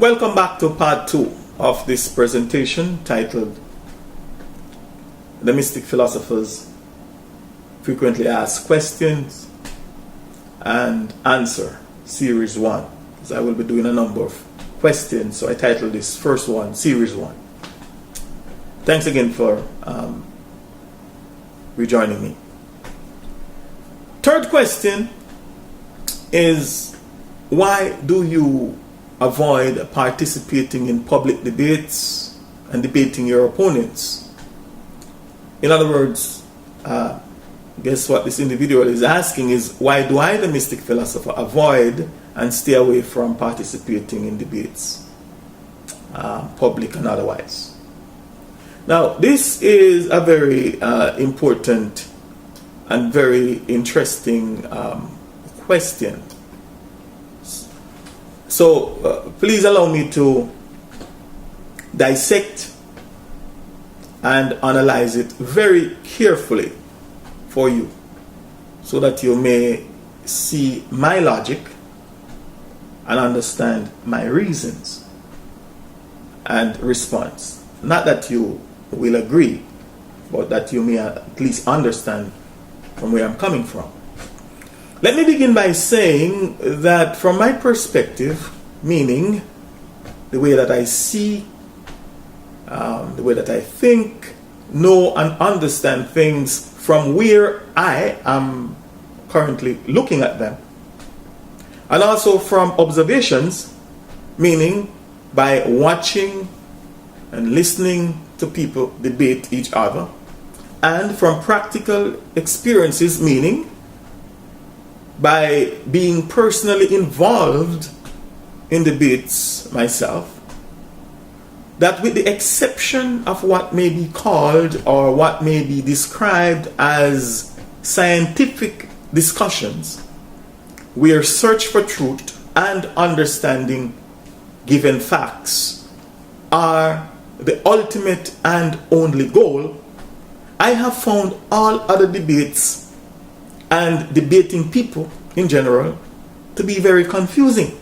Welcome back to part 2 of this presentation titled The Mystic Philosophers Frequently Asked Questions and Answer, Series 1. Because I will be doing a number of questions, so I titled this first one, Series 1. Thanks again for rejoining me. Third question is, why do you avoid participating in public debates and debating your opponents? In other words, guess what this individual is asking is, why do I, the Mystic Philosopher, avoid and stay away from participating in debates, public and otherwise? Now, this is a very important and very interesting question. So please allow me to dissect and analyze it very carefully for you so that you may see my logic and understand my reasons and response. Not that you will agree, but that you may at least understand from where I'm coming from. Let me begin by saying that from my perspective, meaning the way that I see, the way that I think, know and understand things from where I am currently looking at them, and also from observations, meaning by watching and listening to people debate each other, and from practical experiences, meaning by being personally involved in debates myself, that with the exception of what may be called or what may be described as scientific discussions, where search for truth and understanding given facts are the ultimate and only goal, I have found all other debates and debating people in general to be very confusing.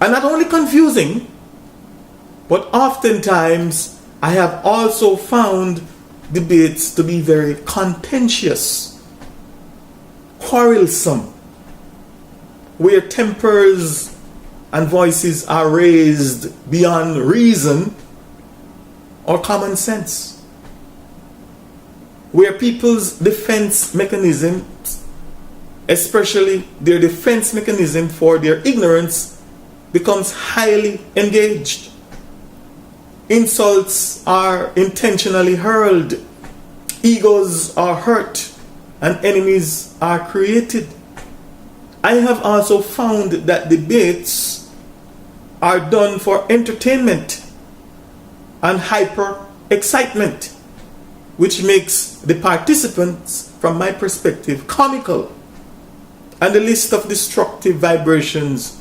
And not only confusing, but oftentimes I have also found debates to be very contentious, quarrelsome, where tempers and voices are raised beyond reason or common sense, where people's defense mechanisms, especially their defense mechanism for their ignorance, becomes highly engaged. Insults are intentionally hurled, egos are hurt, and enemies are created. I have also found that debates are done for entertainment and hyper excitement, which makes the participants, from my perspective, comical. And the list of destructive vibrations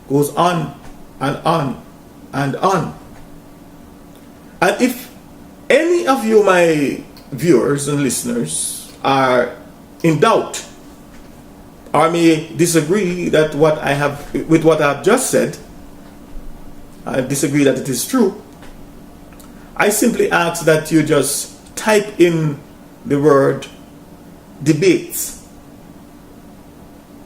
goes on and on and on. And if any of you, my viewers and listeners, are in doubt or may disagree that with what I have just said, I disagree that it is true, I simply ask that you just type in the word debates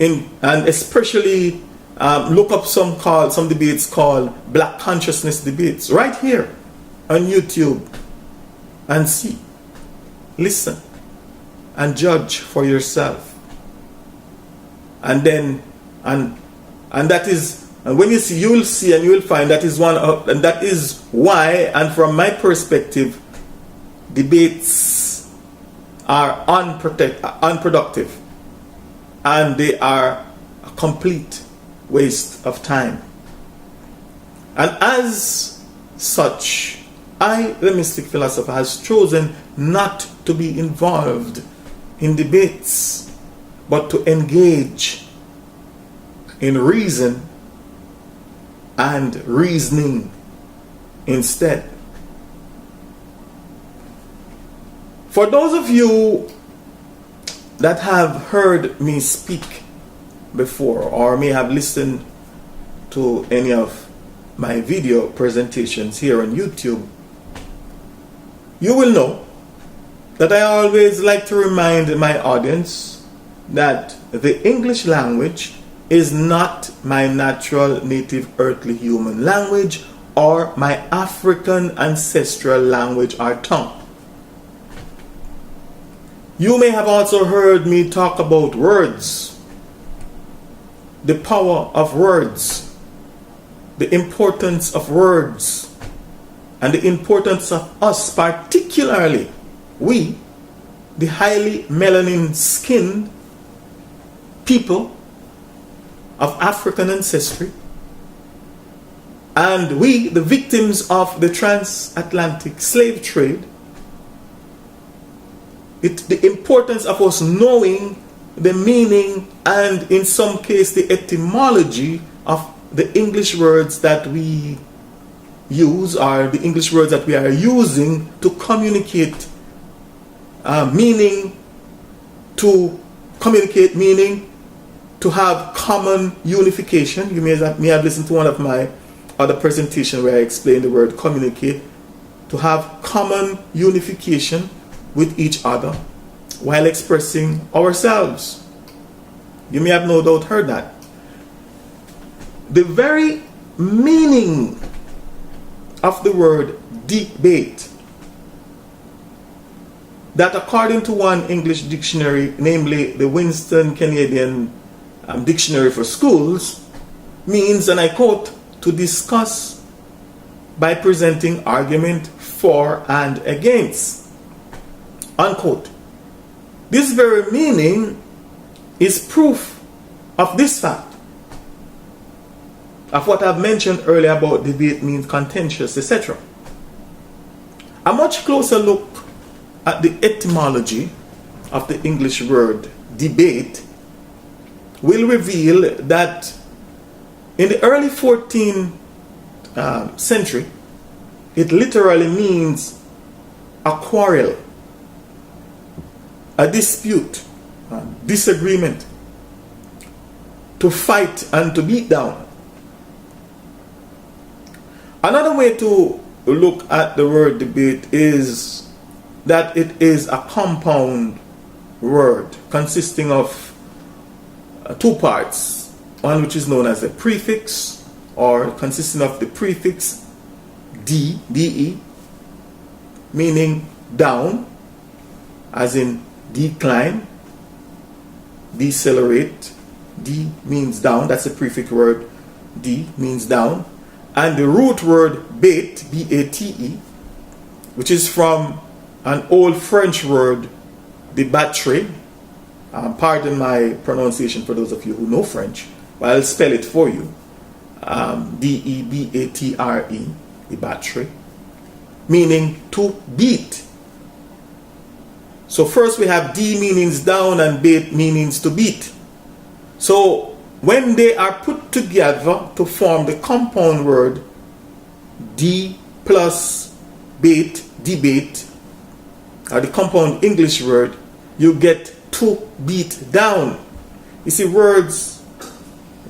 and especially look up some debates called Black Consciousness debates right here on YouTube, and see, listen, and judge for yourself. And then and that is, and when you see, you will see and you will find that is and that is why, and from my perspective, debates are unproductive, and they are a complete waste of time. And as such, I, the Mystic Philosopher, has chosen not to be involved in debates, but to engage in reason and reasoning instead. For those of you that have heard me speak before or may have listened to any of my video presentations here on YouTube, you will know that I always like to remind my audience that the English language is not my natural native earthly human language or my African ancestral language or tongue. You may have also heard me talk about words, the power of words, the importance of words, and the importance of us, particularly we, the highly melanin skinned people of African ancestry, and we, the victims of the transatlantic slave trade. The importance of us knowing the meaning and in some case the etymology of the English words that we use, or the English words that we are using to communicate meaning, to have common unification. You may have listened to one of my other presentations where I explained the word communicate, to have common unification with each other while expressing ourselves. You may have no doubt heard that. The very meaning of the word debate, that according to one English dictionary, namely the Winston Canadian Dictionary for Schools, means, and I quote, to discuss by presenting argument for and against, unquote. This very meaning is proof of this fact, of what I've mentioned earlier about debate means contentious, etc. A much closer look at the etymology of the English word debate will reveal that in the early 14th century, it literally means a quarrel, a dispute, a disagreement, to fight and to beat down. Another way to look at the word debate is that it is a compound word consisting of two parts, one which is known as a prefix, or consisting of the prefix de, meaning down, as in decline, decelerate. D means down, that's the prefix word. D means down. And the root word bate, B-A-T-E, which is from an old French word, débattre. Pardon my pronunciation for those of you who know French, but I'll spell it for you. D-E-B-A-T-R-E, débattre, meaning to beat. So first we have D meanings down and bait meanings to beat. So when they are put together to form the compound word D plus bait, debate, or the compound English word, you get to beat down. You see, words,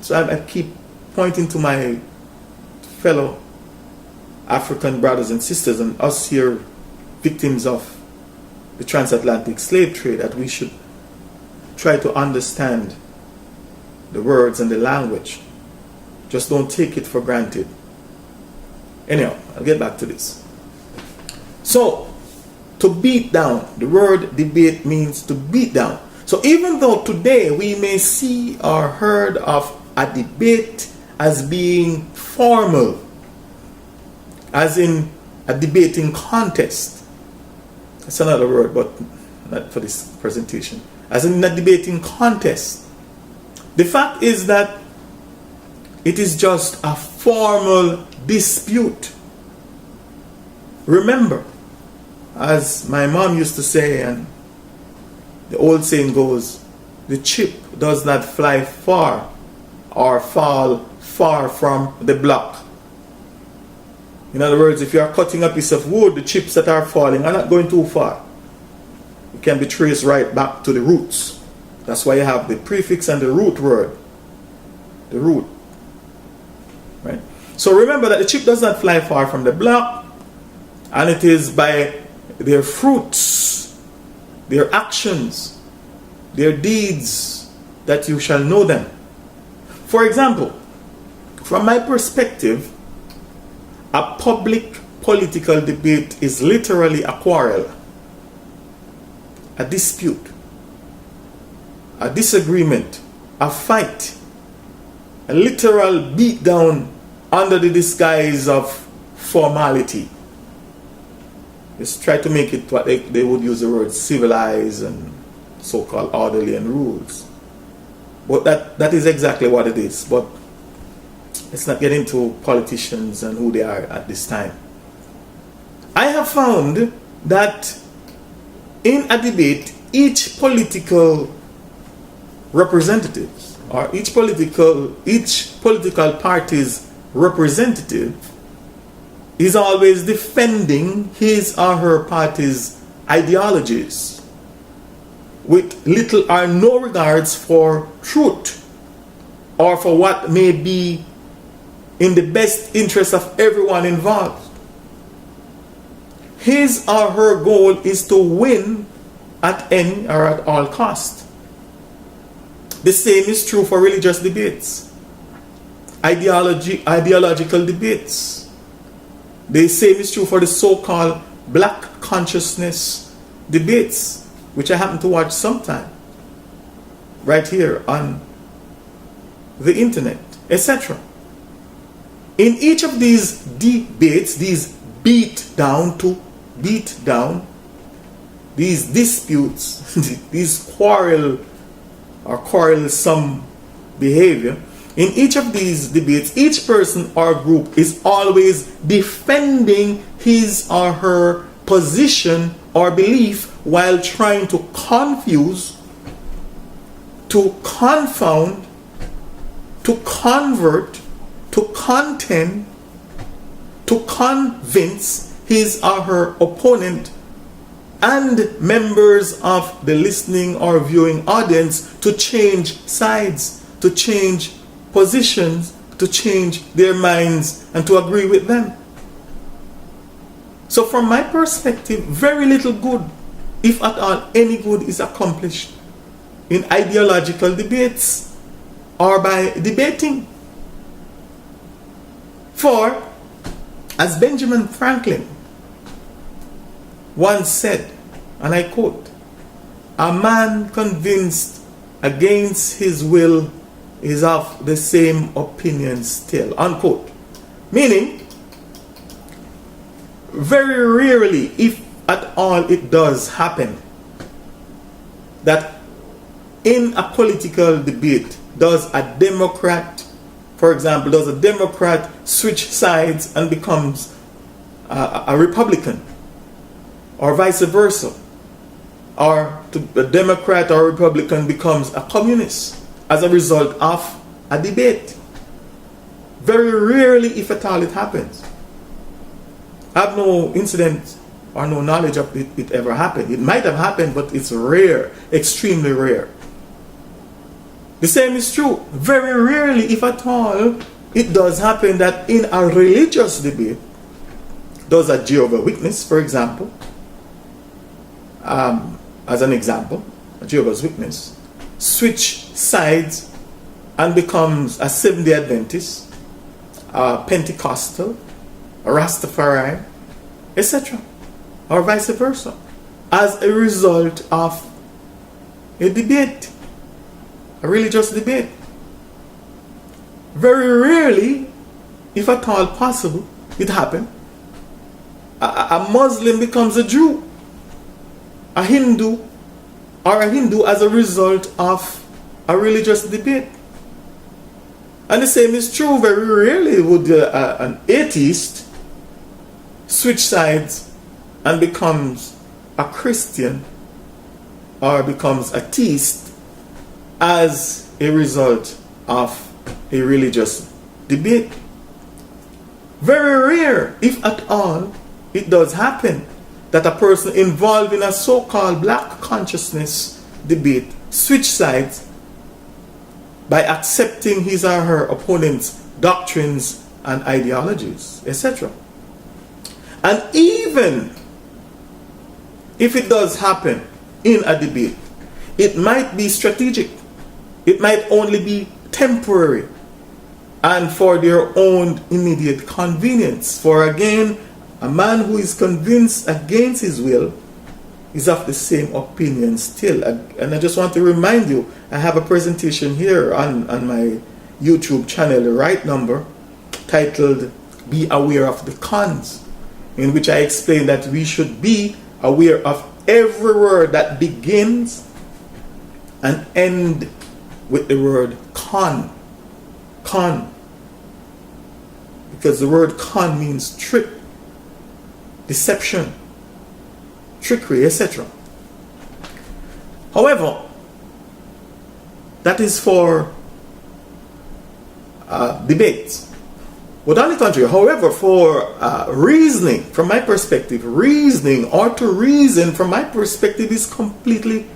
so I keep pointing to my fellow African brothers and sisters and us here, victims of the transatlantic slave trade, that we should try to understand the words and the language. Just don't take it for granted. Anyhow, I'll get back to this. So, to beat down, the word debate means to beat down. So even though today we may see or heard of a debate as being formal, as in a debating contest, that's another word, but not for this presentation, as in a debating contest, the fact is that it is just a formal dispute. Remember, as my mom used to say, and the old saying goes, the chip does not fly far or fall far from the block. In other words, if you are cutting a piece of wood, the chips that are falling are not going too far. It can be traced right back to the roots. That's why you have the prefix and the root word. The root. right? So remember that the chip does not fly far from the block, and it is by their fruits, their actions, their deeds that you shall know them. For example, from my perspective, a public political debate is literally a quarrel, a dispute, a disagreement, a fight, a literal beatdown under the disguise of formality. Just try to make it what they would use the word civilized and so-called orderly and rules. But that is exactly what it is. But let's not get into politicians and who they are at this time. I have found that in a debate, each political representative or each political party's representative is always defending his or her party's ideologies with little or no regards for truth or for what may be in the best interest of everyone involved. His or her goal is to win at any or at all cost. The same is true for religious debates, ideological debates. The same is true for the so-called black consciousness debates, which I happen to watch sometime, right here on the internet, etc. In each of these debates, these beat down, these disputes, these quarrelsome behavior, in each of these debates, each person or group is always defending his or her position or belief while trying to confuse, to confound, to convert, to contend, to convince his or her opponent and members of the listening or viewing audience to change sides, to change positions, to change their minds, and to agree with them. So from my perspective, very little good, if at all any good, is accomplished in ideological debates or by debating. For, as Benjamin Franklin once said, and I quote, "A man convinced against his will is of the same opinion still," unquote. Meaning, very rarely, if at all, it does happen that in a political debate, does a Democrat, for example, does a Democrat switch sides and becomes a Republican, or vice versa, or a Democrat or Republican becomes a communist as a result of a debate. Very rarely, if at all, it happens. I have no incident or no knowledge of it ever happened. It might have happened, but it's rare, extremely rare. The same is true. Very rarely, if at all, it does happen that in a religious debate, does a Jehovah's Witness, for example, as an example, a Jehovah's Witness, switch sides and becomes a Seventh-day Adventist, a Pentecostal, a Rastafari, etc., or vice versa, as a result of a debate, a religious debate. Very rarely, if at all possible, it happens. A Muslim becomes a Jew, a Hindu, or a Hindu as a result of a religious debate. And the same is true, very rarely would an atheist switch sides and becomes a Christian or becomes a theist as a result of a religious debate. Very rare, if at all, it does happen that a person involved in a so-called black consciousness debate switch sides by accepting his or her opponent's doctrines and ideologies, etc. And even if it does happen in a debate, it might be strategic. It might only be temporary and for their own immediate convenience. For again, a man who is convinced against his will is of the same opinion still. And I just want to remind you, I have a presentation here on my YouTube channel, the right number, titled Be Aware of the Cons, in which I explain that we should be aware of every word that begins and end with the word con. Con. Because the word con means trick, deception, trickery, etc. However, that is for debates. But on the contrary, however, for reasoning, from my perspective, reasoning or to reason, from my perspective, is a completely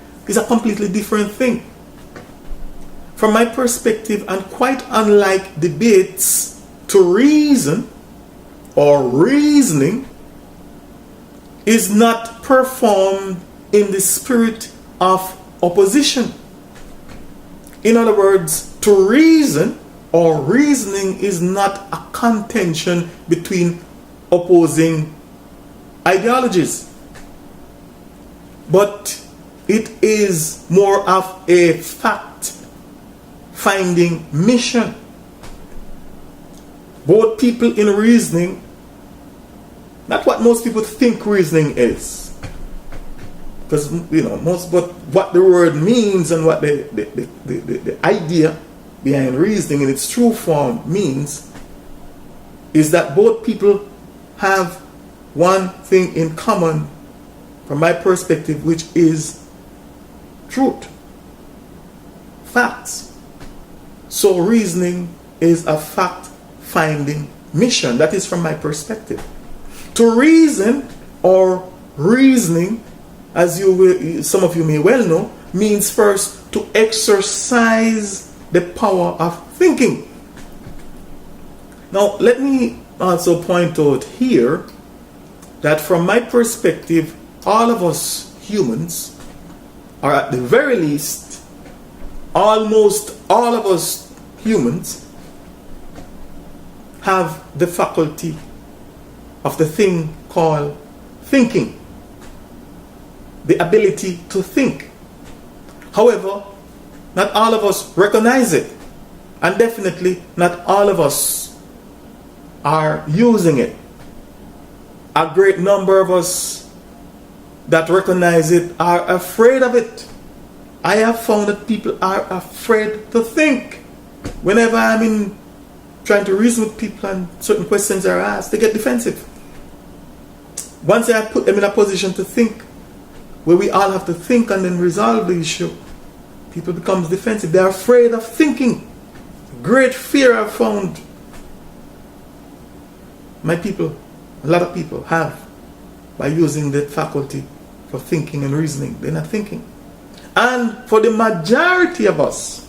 different thing. From my perspective, and quite unlike debates, to reason or reasoning is not performed in the spirit of opposition. In other words, to reason or reasoning is not a contention between opposing ideologies, but it is more of a fact-finding mission. Both people in reasoning, not what most people think reasoning is, because but what the word means and what the idea behind reasoning in its true form means is that both people have one thing in common, from my perspective, which is truth, facts. So reasoning is a fact-finding mission. That is from my perspective. To reason or reasoning, as some of you may well know, means first to exercise the power of thinking. Now, let me also point out here that from my perspective, all of us humans, or at the very least, almost all of us humans, have the faculty of the thing called thinking, the ability to think. However, not all of us recognize it, and definitely not all of us are using it. A great number of us that recognize it are afraid of it. I have found that people are afraid to think. Whenever I'm trying to reason with people and certain questions are asked, they get defensive. Once I put them in a position to think, where we all have to think and then resolve the issue, people become defensive. They're afraid of thinking. Great fear I've found my people, a lot of people have, by using that faculty for thinking and reasoning. They're not thinking. And for the majority of us,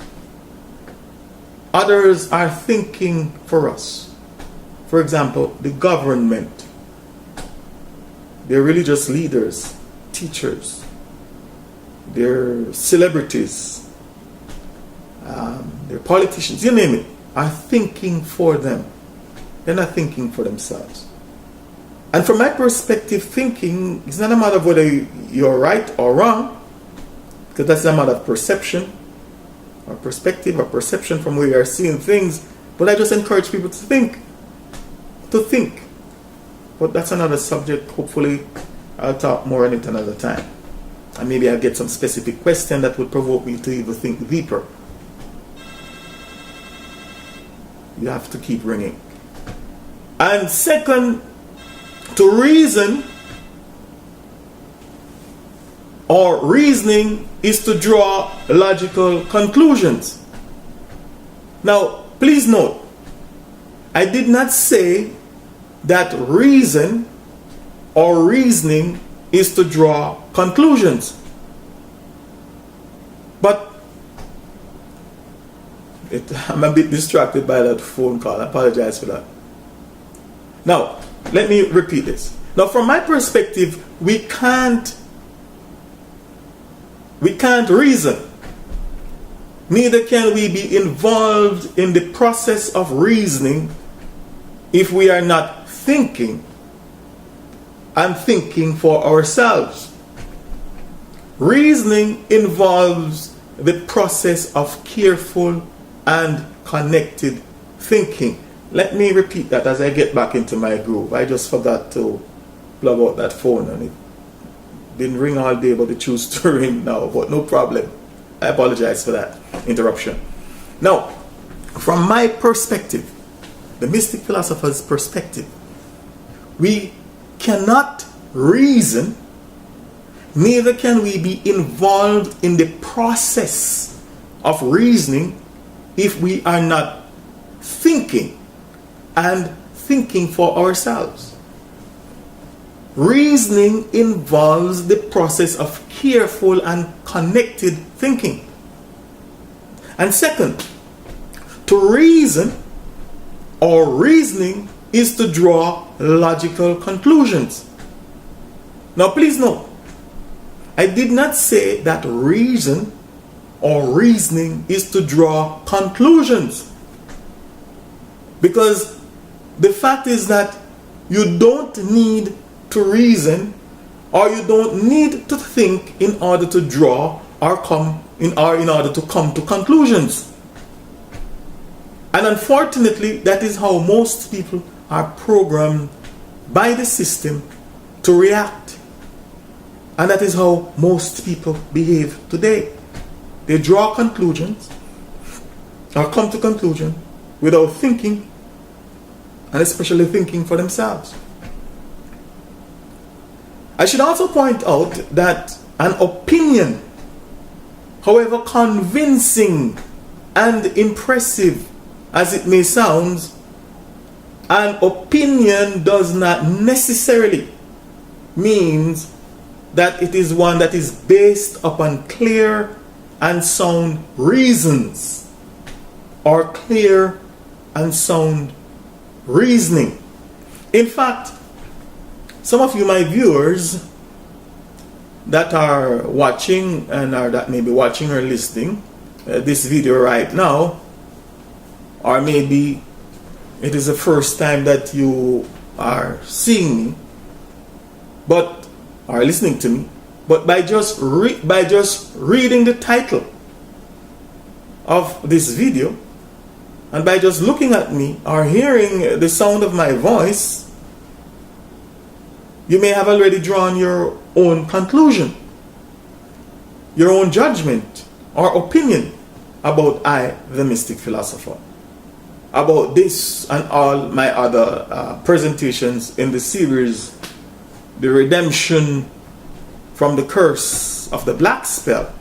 others are thinking for us. For example, the government, their religious leaders, teachers, their celebrities, their politicians, you name it, are thinking for them. They're not thinking for themselves. And from my perspective, thinking is not a matter of whether you're right or wrong, because that's a matter of perception, or perspective, or perception from where you are seeing things. But I just encourage people to think. To think. But that's another subject. Hopefully, I'll talk more on it another time. And maybe I'll get some specific question that would provoke me to even think deeper. You have to keep ringing. And second, to reason or reasoning is to draw logical conclusions. Now, please note, I did not say that reason or reasoning is to draw conclusions. But I'm a bit distracted by that phone call. I apologize for that. Now, let me repeat this. Now, from my perspective, we can't reason. Neither can we be involved in the process of reasoning if we are not thinking and thinking for ourselves. Reasoning involves the process of careful and connected thinking. Let me repeat that as I get back into my groove. I just forgot to plug out that phone and it didn't ring all day, but it chose to ring now, but no problem. I apologize for that interruption. Now, from my perspective, the Mystic Philosopher's perspective, we cannot reason, neither can we be involved in the process of reasoning if we are not thinking and thinking for ourselves. Reasoning involves the process of careful and connected thinking. And second, to reason or reasoning is to draw logical conclusions. Now please note, I did not say that reason or reasoning is to draw conclusions. Because the fact is that you don't need to reason or you don't need to think in order to draw or in order to come to conclusions. And unfortunately, that is how most people are programmed by the system to react. And that is how most people behave today. They draw conclusions or come to conclusion without thinking, and especially thinking for themselves. I should also point out that an opinion, however convincing and impressive as it may sound, an opinion does not necessarily mean that it is one that is based upon clear and sound reasons or clear and sound reasoning. In fact, some of you, my viewers, that are watching and are that may be watching or listening this video right now, or maybe it is the first time that you are seeing me, but are listening to me, but by just reading the title of this video and by just looking at me or hearing the sound of my voice, you may have already drawn your own conclusion, your own judgment or opinion about I, the Mystic Philosopher, about this and all my other presentations in the series, The Redemption from the Curse of the Black Spell.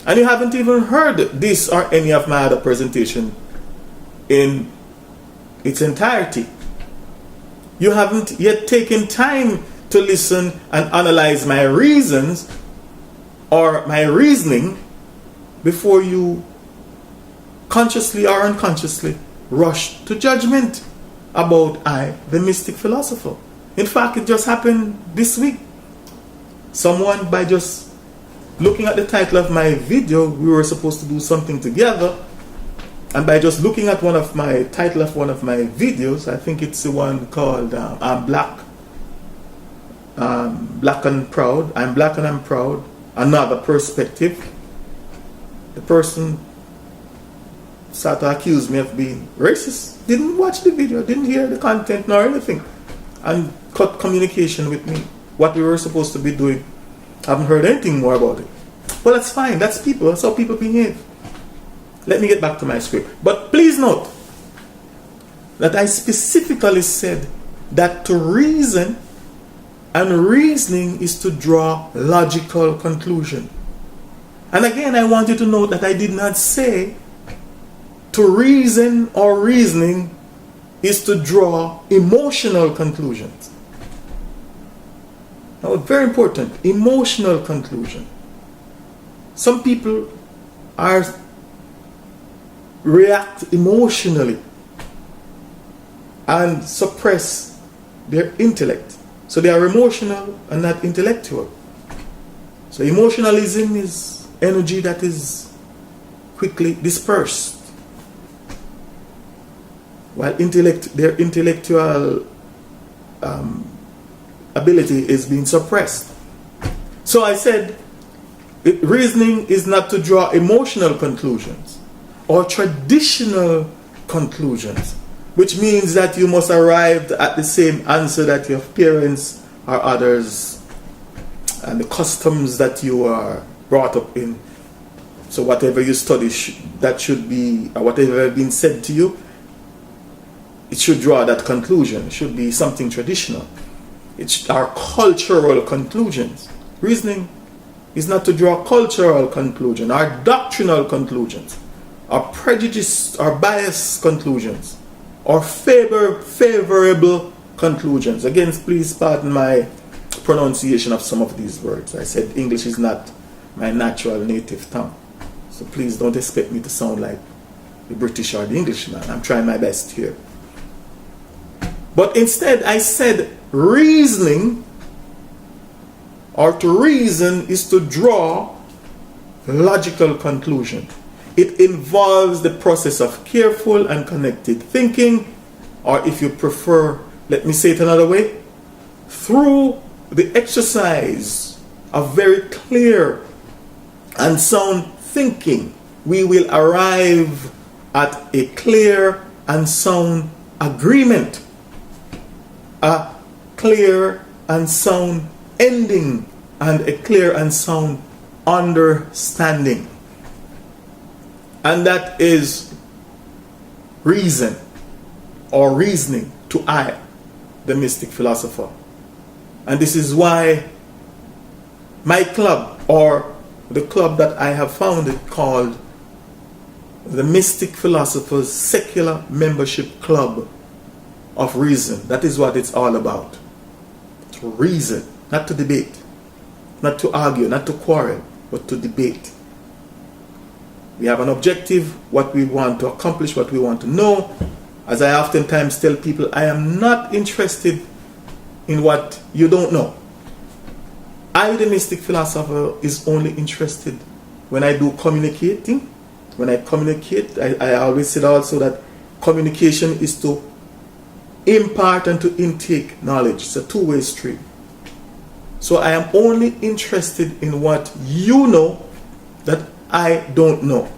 And you haven't even heard this or any of my other presentation in its entirety. You haven't yet taken time to listen and analyze my reasons or my reasoning before you consciously or unconsciously rush to judgment about I, the Mystic Philosopher. In fact, it just happened this week. Someone, by just looking at the title of my video, we were supposed to do something together, and by just looking at title of one of my videos, I think it's the one called I'm Black and Proud. I'm Black and I'm Proud. Another perspective. The person started to accuse me of being racist. Didn't watch the video, didn't hear the content nor anything, and cut communication with me. What we were supposed to be doing. I haven't heard anything more about it. But that's fine. That's people. That's how people behave. Let me get back to my script. But please note that I specifically said that to reason and reasoning is to draw logical conclusion. And again, I want you to note that I did not say to reason or reasoning is to draw emotional conclusions. Now, very important, emotional conclusion. Some people react emotionally and suppress their intellect. So they are emotional and not intellectual. So emotionalism is energy that is quickly dispersed, while their intellectual ability is being suppressed. So I said, reasoning is not to draw emotional conclusions or traditional conclusions, which means that you must arrive at the same answer that your parents or others and the customs that you are brought up in. So whatever you study, that should be, or whatever has been said to you, it should draw that conclusion. It should be something traditional. It's our cultural conclusions. Reasoning is not to draw cultural conclusions, our doctrinal conclusions, our prejudice, our bias conclusions, or favorable conclusions. Again, please pardon my pronunciation of some of these words. I said English is not my natural native tongue. So please don't expect me to sound like the British or the Englishman. I'm trying my best here. But instead, I said reasoning, or to reason, is to draw logical conclusion. It involves the process of careful and connected thinking, or if you prefer, let me say it another way, through the exercise of very clear and sound thinking, we will arrive at a clear and sound agreement, a clear and sound ending, and a clear and sound understanding. And that is reason, or reasoning, to I, the mystic philosopher. And this is why my club, or the club that I have founded, called the Mystic Philosophers Secular Membership Club of Reason. That is what it's all about. To reason, not to debate, not to argue, not to quarrel, but to debate. We have an objective, what we want to accomplish, what we want to know. As I oftentimes tell people, I am not interested in what you don't know. I, the mystic philosopher, is only interested when I do communicating. When I communicate, I always said also that communication is to impart and to intake knowledge. It's a two-way street. So I am only interested in what you know that I don't know.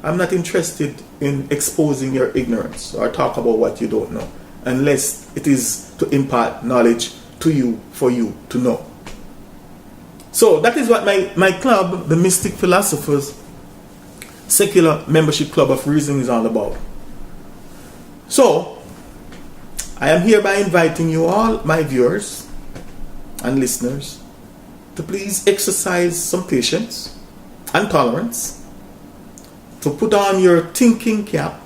I'm not interested in exposing your ignorance or talk about what you don't know, unless it is to impart knowledge to you for you to know. So that is what my club, the Mystic Philosophers Secular Membership Club of Reason, is all about. So I am hereby inviting you all, my viewers and listeners, to please exercise some patience and tolerance, to put on your thinking cap,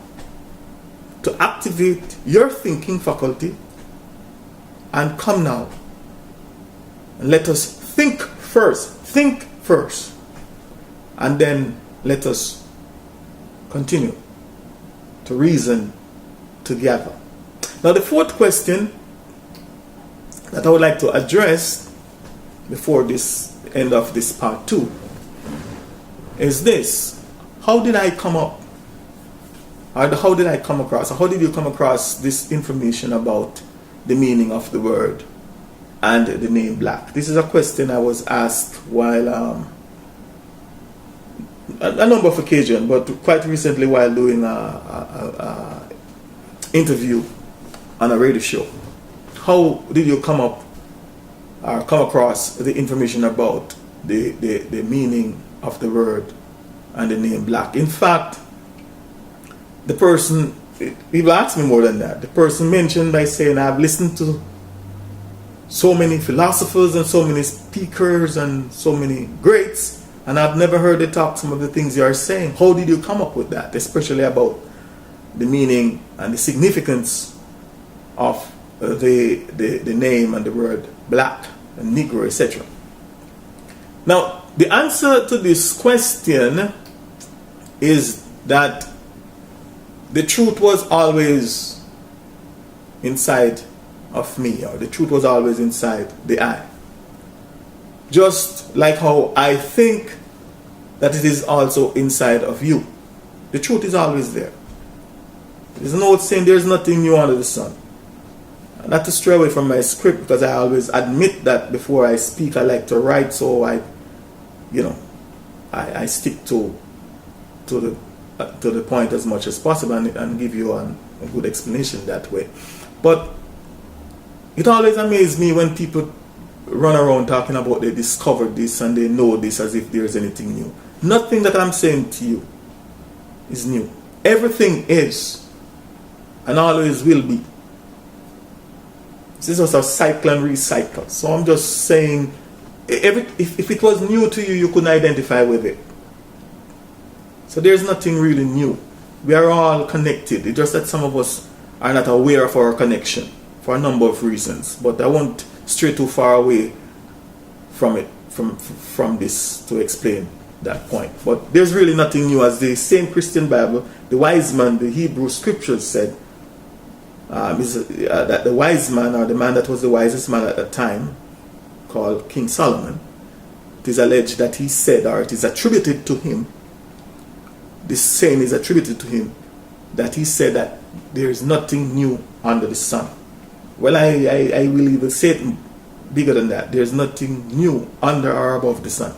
to activate your thinking faculty, and come now and let us think first, and then let us continue to reason together. Now, the fourth question that I would like to address before this end of this part 2 is this: how did I come up, or how did I come across, or how did you come across this information about the meaning of the word and the name black? This is a question I was asked while a number of occasions, but quite recently while doing a interview on a radio show. How did you come up or come across the information about the meaning of the word and the name black? In fact, the person, people asked me more than that. The person mentioned by saying, I've listened to so many philosophers and so many speakers and so many greats, and I've never heard they talk some of the things you are saying. How did you come up with that, especially about the meaning and the significance of the name and the word black and Negro, etc.? Now, the answer to this question is that the truth was always inside of me, or the truth was always inside the I. Just like how I think that it is also inside of you. The truth is always there. There's no saying there's nothing new under the sun. Not to stray away from my script, because I always admit that before I speak I like to write, so I stick to the point as much as possible and give you a good explanation that way. But it always amazes me when people run around talking about they discovered this and they know this as if there's anything new. Nothing that I'm saying to you is new. Everything is and always will be. This is just a cycle and recycle. So I'm just saying, if it was new to you, you couldn't identify with it. So there's nothing really new. We are all connected. It's just that some of us are not aware of our connection for a number of reasons. But I won't stray too far away from it, from this to explain that point. But there's really nothing new. As the same Christian Bible, the wise man, the Hebrew scriptures said, that the wise man, or the man that was the wisest man at that time, called King Solomon, it is alleged that he said, or it is attributed to him, this saying is attributed to him, that he said that there is nothing new under the sun. Well, I will even say it bigger than that. There's nothing new under or above the sun.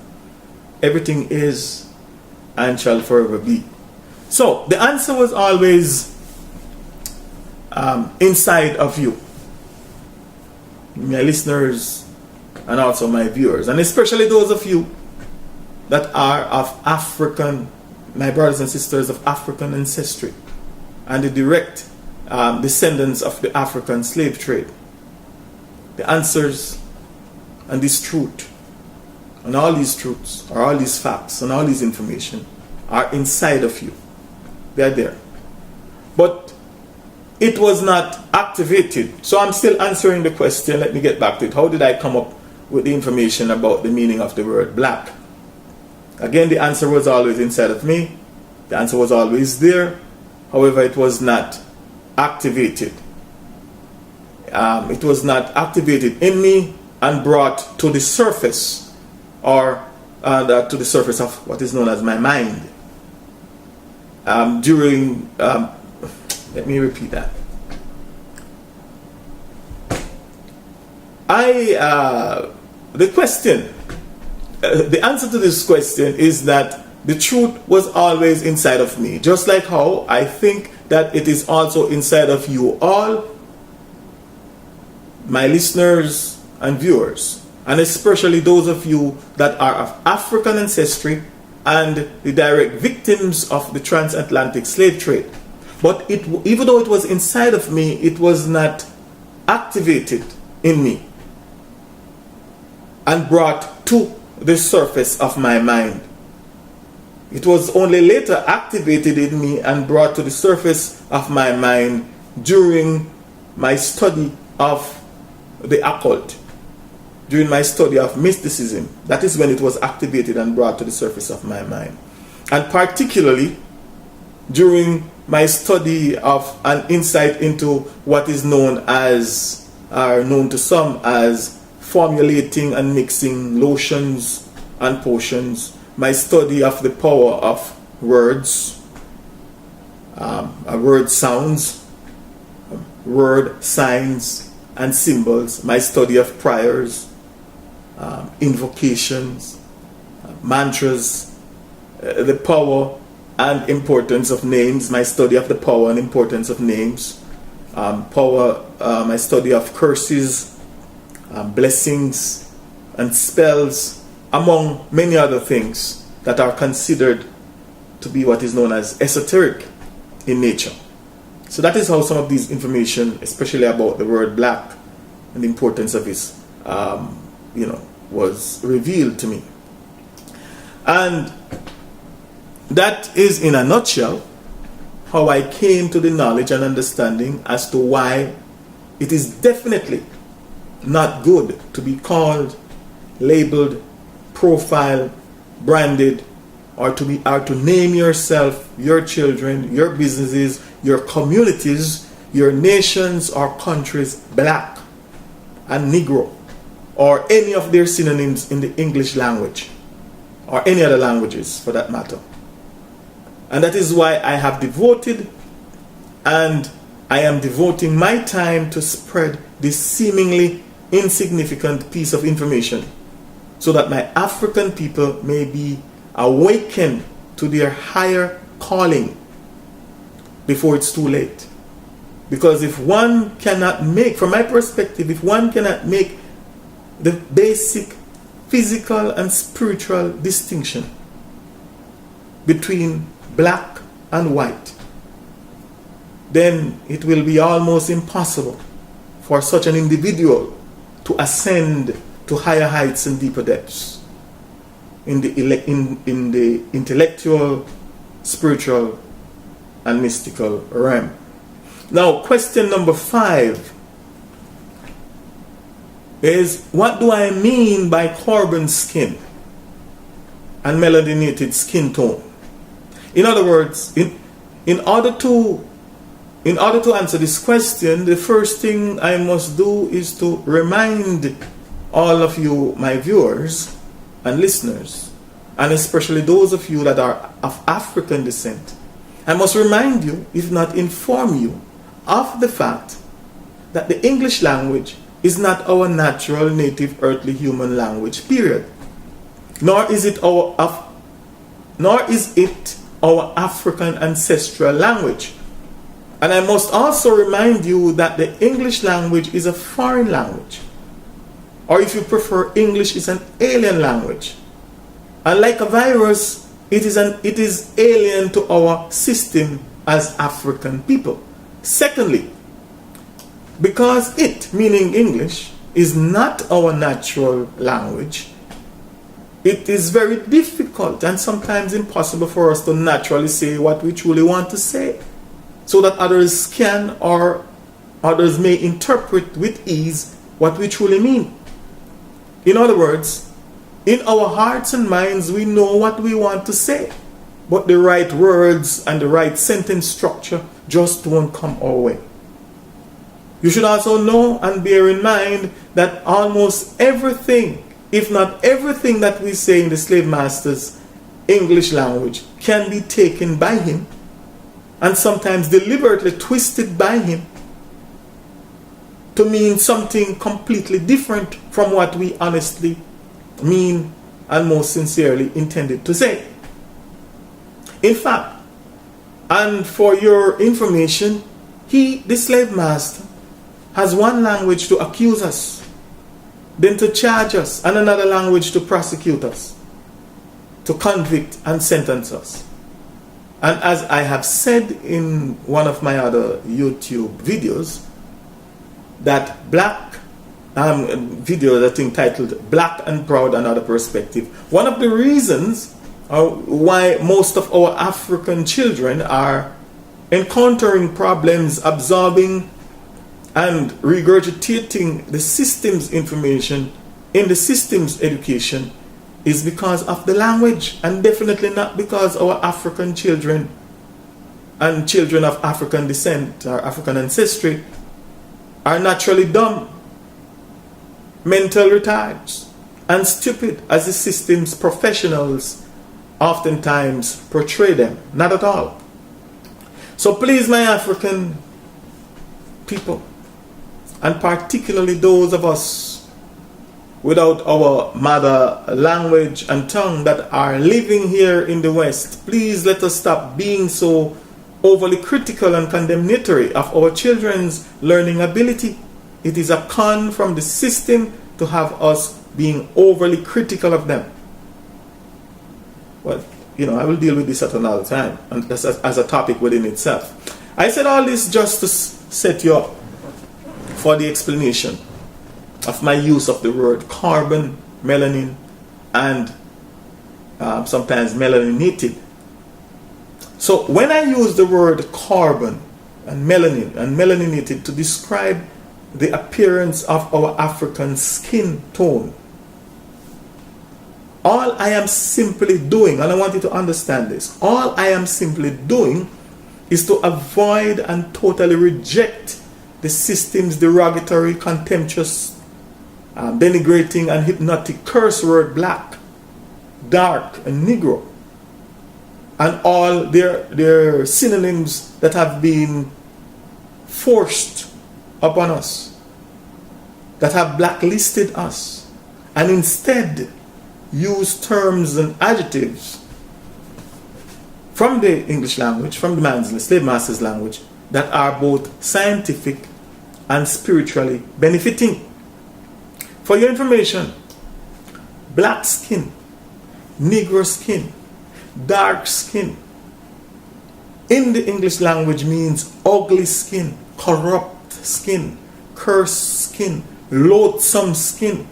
Everything is and shall forever be. So the answer was always inside of you, my listeners and also my viewers, and especially those of you that are of African, my brothers and sisters of African ancestry and the direct descendants of the African slave trade. The answers and this truth and all these truths, or all these facts and all these information are inside of you. They are there. But it was not activated. So I'm still answering the question. Let me get back to it. How did I come up with the information about the meaning of the word black? Again, the answer was always inside of me. The answer was always there. However, it was not activated. It was not activated in me and brought to the surface, or to the surface of what is known as my mind. Let me repeat that. The answer to this question is that the truth was always inside of me. Just like how I think that it is also inside of you all, my listeners and viewers, and especially those of you that are of African ancestry and the direct victims of the transatlantic slave trade. But even though it was inside of me, it was not activated in me and brought to the surface of my mind. It was only later activated in me and brought to the surface of my mind during my study of the occult, during my study of mysticism. That is when it was activated and brought to the surface of my mind. And particularly during my study of an insight into what is known as, or known to some as, formulating and mixing lotions and potions, my study of the power of words, word sounds, word signs and symbols, my study of prayers, invocations, mantras, the power and importance of names, my study of the power and importance of names, my study of curses, blessings and spells, among many other things that are considered to be what is known as esoteric in nature. So that is how some of these information, especially about the word black and the importance of it, was revealed to me. And that is, in a nutshell, how I came to the knowledge and understanding as to why it is definitely not good to be called, labeled, profiled, branded, or to name yourself, your children, your businesses, your communities, your nations or countries black. and Negro, or any of their synonyms in the English language, or any other languages for that matter. And that is why I have devoted, and I am devoting my time to spread this seemingly insignificant piece of information, so that my African people may be awakened to their higher calling before it's too late. Because if one cannot make, from my perspective, if one cannot make the basic physical and spiritual distinction between black and white, then it will be almost impossible for such an individual to ascend to higher heights and deeper depths in the intellectual, spiritual, and mystical realm. Now, question number 5 is, what do I mean by carbon skin and melaninated skin tone? In other words, in order to answer this question, the first thing I must do is to remind all of you, my viewers and listeners, and especially those of you that are of African descent, I must remind you, if not inform you, of the fact that the English language is not our natural native earthly human language, period. Nor is it our African ancestral language. And I must also remind you that the English language is a foreign language. Or if you prefer, English is an alien language. And like a virus, it is alien to our system as African people. Secondly, because it, meaning English, is not our natural language, it is very difficult and sometimes impossible for us to naturally say what we truly want to say, so that others can, or others may interpret with ease what we truly mean. In other words, in our hearts and minds, we know what we want to say, but the right words and the right sentence structure just won't come our way. You should also know and bear in mind that almost everything, if not everything that we say in the slave master's English language can be taken by him and sometimes deliberately twisted by him to mean something completely different from what we honestly mean and most sincerely intended to say. In fact, and for your information, he, the slave master, has one language to accuse us, then to charge us, and another language to prosecute us, to convict and sentence us. And as I have said in one of my other YouTube videos, that black video that's entitled Black and Proud, Another Perspective, one of the reasons why most of our African children are encountering problems absorbing and regurgitating the system's information in the system's education is because of the language, and definitely not because our African children and children of African descent or African ancestry are naturally dumb, mental retards, and stupid as the system's professionals oftentimes portray them. Not at all. So please, my African people, and particularly those of us without our mother language and tongue that are living here in the West, please let us stop being so overly critical and condemnatory of our children's learning ability. It is a con from the system to have us being overly critical of them. Well, I will deal with this at another time, and that's as a topic within itself. I said all this just to set you up for the explanation of my use of the word carbon, melanin, and sometimes melaninated. So when I use the word carbon and melanin and melaninated to describe the appearance of our African skin tone, all I am simply doing, and I want you to understand this, all I am simply doing is to avoid and totally reject the system's derogatory, contemptuous denigrating and hypnotic curse word black, dark, and negro, and all their synonyms that have been forced upon us, that have blacklisted us, and instead use terms and adjectives from the English language, from the slave master's language, that are both scientific and spiritually benefiting. For your information, black skin, negro skin, dark skin in the English language means ugly skin, corrupt skin, cursed skin, loathsome skin,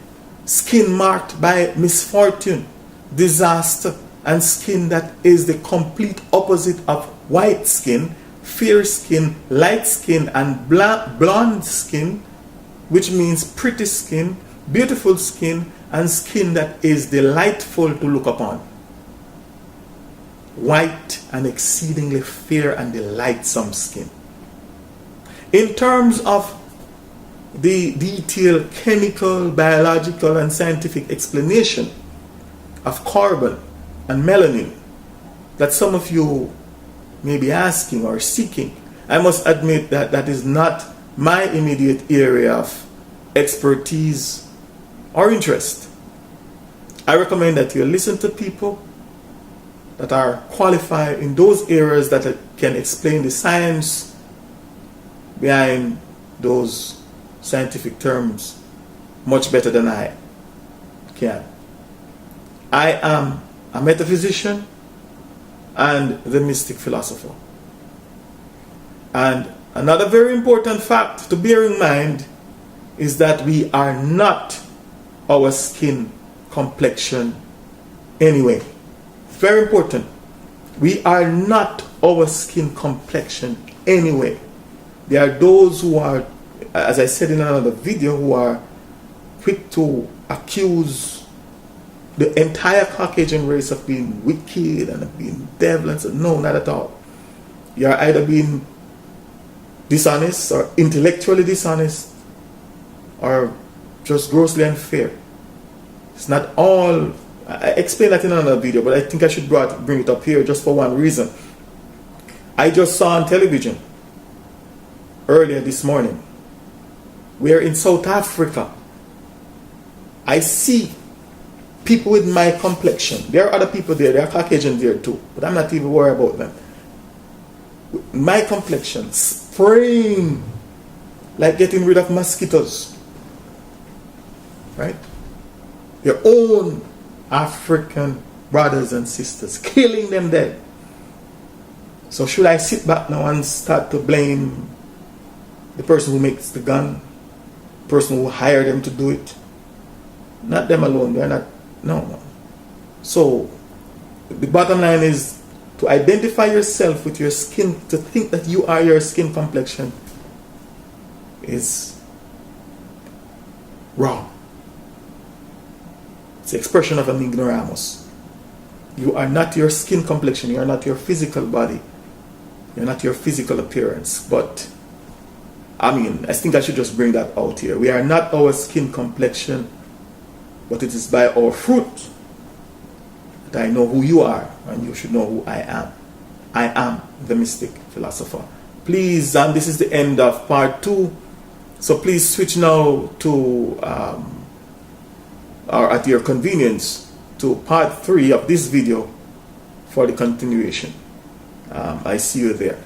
skin marked by misfortune, disaster, and skin that is the complete opposite of white skin, fair skin, light skin, and blonde skin, which means pretty skin, beautiful skin, and skin that is delightful to look upon. White and exceedingly fair and delightsome skin. In terms of the detailed chemical, biological, and scientific explanation of carbon and melanin that some of you may be asking or seeking, I must admit that that is not my immediate area of expertise or interest. I recommend that you listen to people that are qualified in those areas that can explain the science behind those scientific terms much better than I can. I am a metaphysician and the mystic philosopher. And another very important fact to bear in mind is that we are not our skin complexion anyway. Very important. We are not our skin complexion anyway. There are those who are, as I said in another video, who are quick to accuse the entire Caucasian race of being wicked and of being devil, and so no, not at all. You are either being dishonest or intellectually dishonest or just grossly unfair. It's not all. I explained that in another video, but I think I should bring it up here just for one reason. I just saw on television earlier this morning, where in South Africa, I see people with my complexion. There are other people there, there are Caucasians there too, but I'm not even worried about them. My complexion spraying like getting rid of mosquitoes, right? Your own African brothers and sisters, killing them dead. So should I sit back now and start to blame the person who makes the gun, the person who hired them to do it? Not them alone. They're not. No. So the bottom line is to identify yourself with your skin, to think that you are your skin complexion, is wrong. It's the expression of an ignoramus. You are not your skin complexion. You are not your physical body. You're not your physical appearance. But I think I should just bring that out here. We are not our skin complexion, but it is by our fruit that I know who you are, and you should know who I am. I am the Mystic Philosopher. Please, and this is the end of part 2, so please switch now to, or at your convenience, to part 3 of this video for the continuation. I see you there.